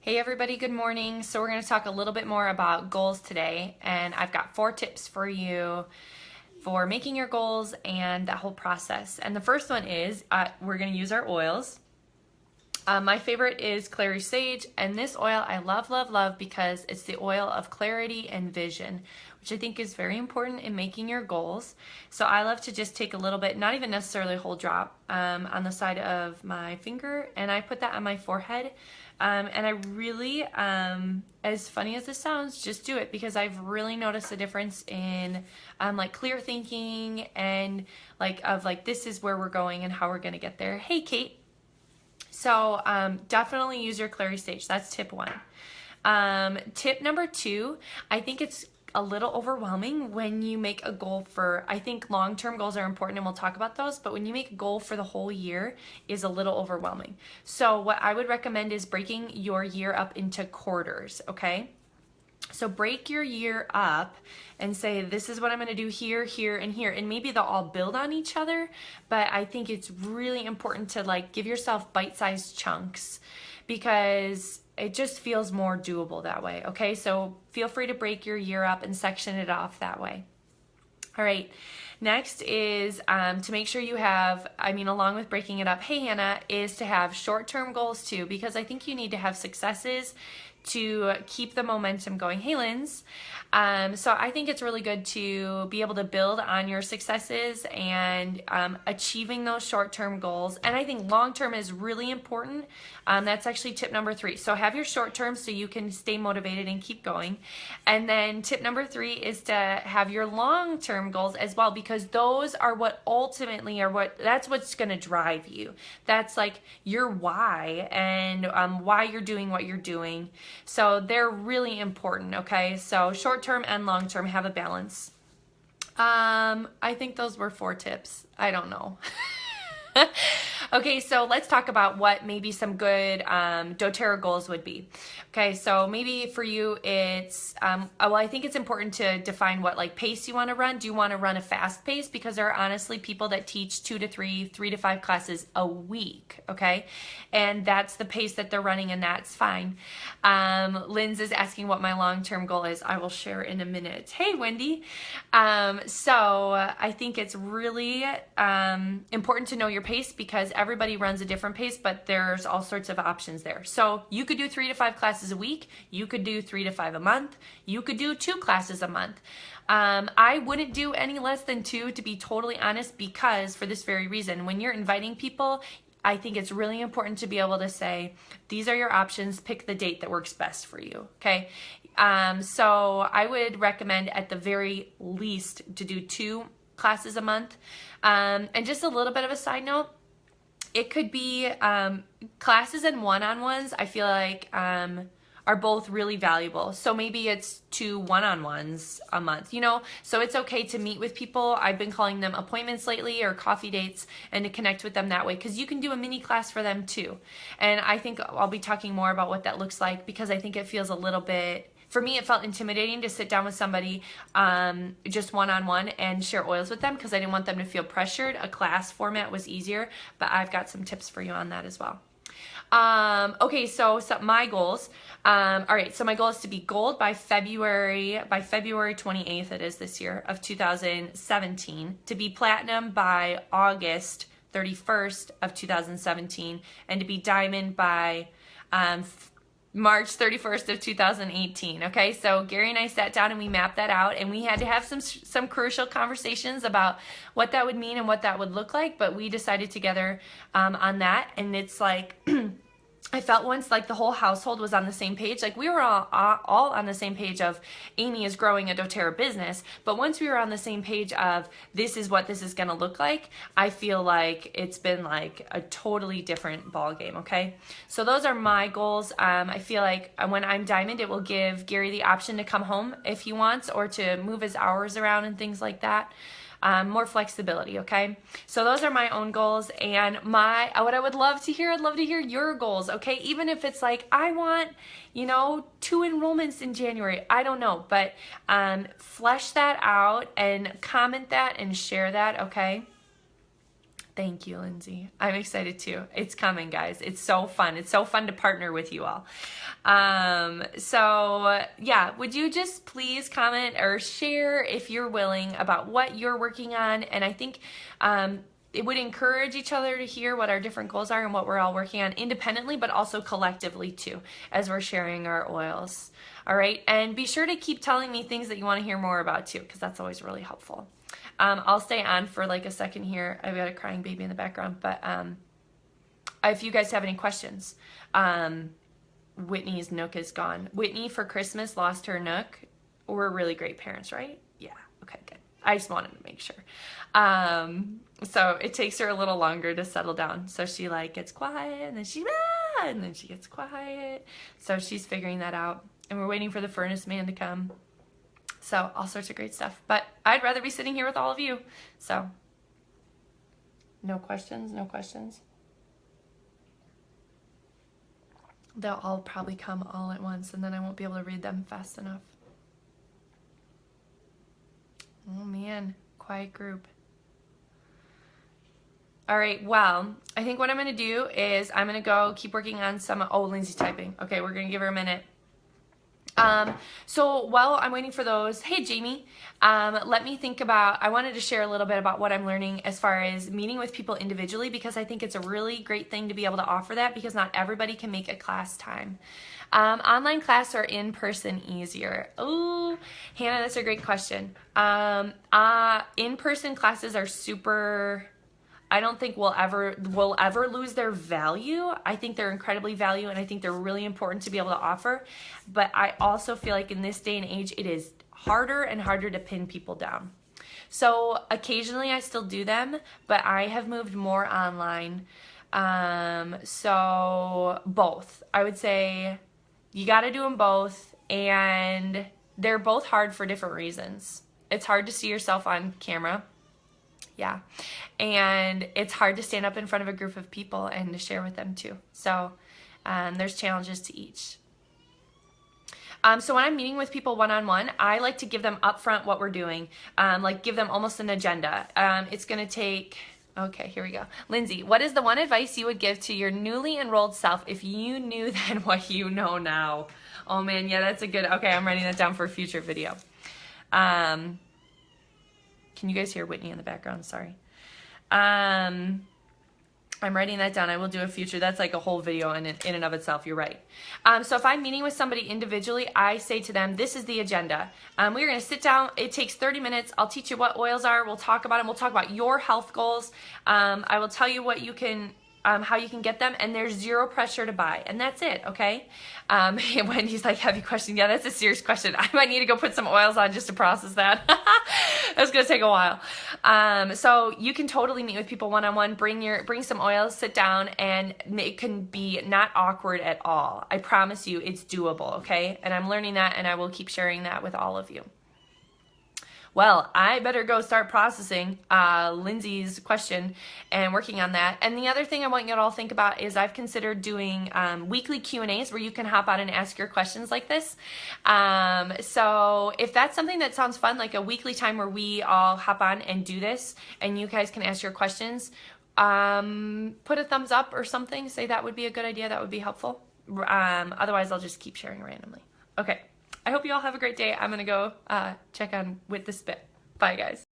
Hey everybody, good morning. So we're going to talk a little bit more about goals today, and I've got 4 tips for you for making your goals and that whole process. And the first one is we're going to use our oils. My favorite is Clary Sage, and this oil I love, love, love because it's the oil of clarity and vision, which I think is very important in making your goals. So I love to just take a little bit, not even necessarily a whole drop, on the side of my finger, and I put that on my forehead. And I really, as funny as this sounds, just do it because I've really noticed a difference in like clear thinking and like this is where we're going and how we're going to get there. Hey, Kate. So definitely use your Clary Sage. That's tip 1. Tip number 2, I think it's a little overwhelming when you make a goal for, I think long-term goals are important and we'll talk about those, but when you make a goal for the whole year is a little overwhelming. So what I would recommend is breaking your year up into quarters, okay? So break your year up and say, this is what I'm going to do here, here, and here. And maybe they'll all build on each other, but I think it's really important to like give yourself bite-sized chunks because it just feels more doable that way, okay? So feel free to break your year up and section it off that way. All right, next is to make sure you have, along with breaking it up, hey Hannah, is to have short-term goals too, because I think you need to have successes to keep the momentum going. Hey Linz, so I think it's really good to be able to build on your successes and achieving those short-term goals. And I think long-term is really important. That's actually tip number 3. So have your short-term so you can stay motivated and keep going. And then tip number 3 is to have your long-term goals as well, because those are what ultimately are that's what's going to drive you. That's like your why and why you're doing what you're doing. So they're really important, okay? So short-term and long-term, have a balance. I think those were 4 tips. I don't know. Okay, so let's talk about what maybe some good doTERRA goals would be. Okay, so maybe for you it's, well, I think it's important to define what like pace you want to run. Do you want to run a fast pace? Because there are honestly people that teach 2 to 3, 3 to 5 classes a week, okay? And that's the pace that they're running and that's fine. Linz is asking what my long-term goal is. I will share in a minute. Hey, Wendy. So I think it's really important to know your pace because everybody runs a different pace, but there's all sorts of options there. So you could do 3 to 5 classes a week. You could do 3 to 5 a month. You could do 2 classes a month. I wouldn't do any less than 2, to be totally honest, because for this very reason, when you're inviting people, I think it's really important to be able to say, these are your options, pick the date that works best for you, okay? So I would recommend at the very least to do 2 classes a month. And just a little bit of a side note, it could be classes and one-on-ones, I feel like are both really valuable. So maybe it's 2 one-on-ones a month, you know? So it's okay to meet with people. I've been calling them appointments lately or coffee dates and to connect with them that way because you can do a mini class for them too. And I think I'll be talking more about what that looks like because I think it feels a little bit, for me, it felt intimidating to sit down with somebody just one-on-one and share oils with them because I didn't want them to feel pressured. A class format was easier, but I've got some tips for you on that as well. Okay, so my goals. All right, so my goal is to be gold by February 28th, it is this year, of 2017, to be platinum by August 31st of 2017, and to be diamond by March 31st of 2018. Okay, so Gary and I sat down and we mapped that out, and we had to have some crucial conversations about what that would mean and what that would look like, but we decided together on that. And it's like I felt once like the whole household was on the same page. Like we were all on the same page of Amy is growing a doTERRA business, but once we were on the same page of this is what this is going to look like, I feel like it's been like a totally different ball game, okay? So those are my goals. I feel like when I'm diamond, it will give Gary the option to come home if he wants or to move his hours around and things like that. More flexibility, okay? So those are my own goals, and what I would love to hear, I'd love to hear your goals, okay? Even if it's like, I want, 2 enrollments in January, I don't know, but flesh that out and comment that and share that, okay? Thank you, Lindsay. I'm excited too. It's coming, guys. It's so fun. It's so fun to partner with you all. So yeah, would you just please comment or share if you're willing about what you're working on? And I think it would encourage each other to hear what our different goals are and what we're all working on independently, but also collectively too, as we're sharing our oils. All right. And be sure to keep telling me things that you want to hear more about too, because that's always really helpful. I'll stay on for like a second here. I've got a crying baby in the background, but if you guys have any questions, Whitney's Nook is gone. Whitney for Christmas lost her Nook. We're really great parents, right? Yeah. Okay, good. I just wanted to make sure. So it takes her a little longer to settle down. So she like gets quiet and then she gets quiet. So she's figuring that out. And we're waiting for the furnace man to come. So all sorts of great stuff. But I'd rather be sitting here with all of you. So no questions, no questions. They'll all probably come all at once and then I won't be able to read them fast enough. Oh man, quiet group. All right, well, I think what I'm gonna do is I'm gonna go keep working on some, oh, Lindsay's typing. Okay, we're gonna give her a minute. So while I'm waiting for those, hey Jamie, let me think about, I wanted to share a little bit about what I'm learning as far as meeting with people individually, because I think it's a really great thing to be able to offer that, because not everybody can make a class time. Online class or in person easier? Oh, Hannah, that's a great question. In-person classes are super, I don't think we'll ever lose their value. I think they're incredibly valuable, and I think they're really important to be able to offer. But I also feel like in this day and age, it is harder and harder to pin people down. So occasionally I still do them, but I have moved more online. So both. I would say you got to do them both, and they're both hard for different reasons. It's hard to see yourself on camera. Yeah. And it's hard to stand up in front of a group of people and to share with them too. So there's challenges to each. So when I'm meeting with people one-on-one, I like to give them upfront what we're doing, like give them almost an agenda. It's going to take, okay, here we go. Lindsay, what is the one advice you would give to your newly enrolled self if you knew then what you know now? Oh man, yeah, that's a good, okay, I'm writing that down for a future video. Can you guys hear Whitney in the background? Sorry. I'm writing that down. I will do a future. That's like a whole video in and of itself. You're right. So if I'm meeting with somebody individually, I say to them, this is the agenda. We're going to sit down. It takes 30 minutes. I'll teach you what oils are. We'll talk about them. We'll talk about your health goals. I will tell you what you can, how you can get them, and there's zero pressure to buy, and that's it, okay? Wendy's like, heavy question. Yeah, that's a serious question. I might need to go put some oils on just to process that. That's gonna take a while. So you can totally meet with people one-on-one, bring some oils, sit down, and it can be not awkward at all. I promise you it's doable, okay? And I'm learning that, and I will keep sharing that with all of you. Well, I better go start processing Lindsay's question and working on that. And the other thing I want you to all think about is I've considered doing weekly Q&As where you can hop on and ask your questions like this. So if that's something that sounds fun, like a weekly time where we all hop on and do this and you guys can ask your questions, put a thumbs up or something. Say that would be a good idea. That would be helpful. Otherwise, I'll just keep sharing randomly. Okay. I hope you all have a great day. I'm going to go check on with the spit. Bye, guys.